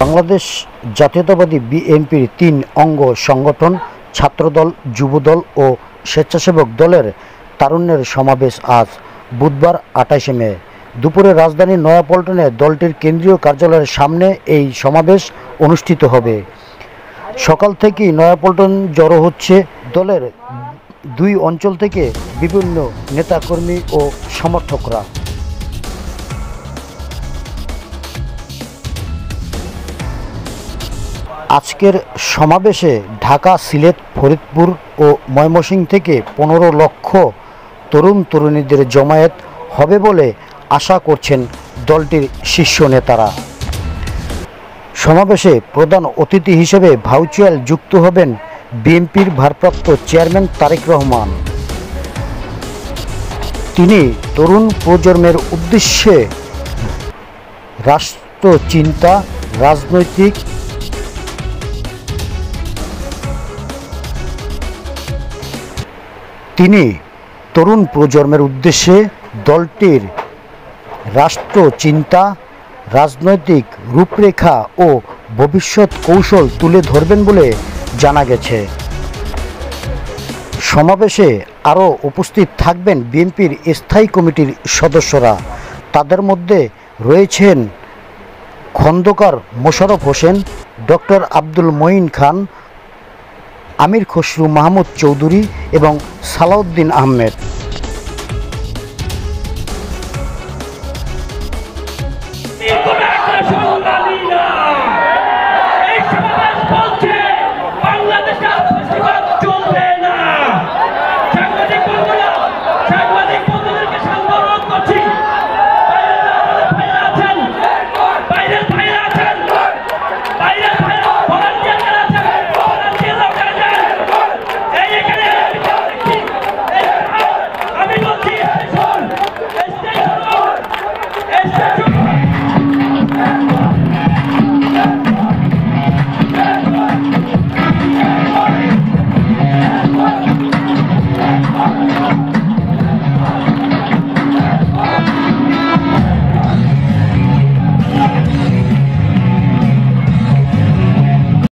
বাংলাদেশ জাতীয়তাবাদী বিএনপির ৩ অঙ্গ সংগঠন ছাত্রদল, যুবদল ও স্বেচ্ছাসেবক দলের তারুণ্যের সমাবেশ আজ বুধবার ২৮ মে দুপুরে রাজধানীর নয়াপল্টনে দলটির কেন্দ্রীয় কার্যালয়ের সামনে এই সমাবেশ অনুষ্ঠিত হবে। সকাল থেকেই নয়াপল্টন জড়ো হচ্ছে দলের ২ অঞ্চল থেকে বিভিন্ন নেতাকর্মী ও সমর্থকরা। আজকের সমাবেশে ঢাকা, সিলেট, ফরিদপুর ও ময়মনসিংহ থেকে ১৫ লক্ষ তরুণ তরুণীদের জমায়েত হবে বলে আশা করছেন দলটির শীর্ষ নেতারা। সমাবেশে প্রধান অতিথি হিসেবে ভার্চুয়াল যুক্ত হবেন বিএনপির ভারপ্রাপ্ত চেয়ারম্যান তারেক রহমান। তিনি তরুণ প্রজন্মের উদ্দেশ্যে রাষ্ট্রচিন্তা, রাজনৈতিক দলটির রাষ্ট্রচিন্তা, রাজনৈতিক রূপরেখা ও ভবিষ্যৎ কৌশল তুলে ধরবেন বলে জানা গেছে। সমাবেশে আরও উপস্থিত থাকবেন বিএনপির স্থায়ী কমিটির সদস্যরা। তাদের মধ্যে রয়েছেন খন্দকার মোশাররফ হোসেন, ডক্টর আব্দুল মঈন খান, আমির খসরু মাহমুদ চৌধুরী এবং সালাউদ্দিন আহমেদ।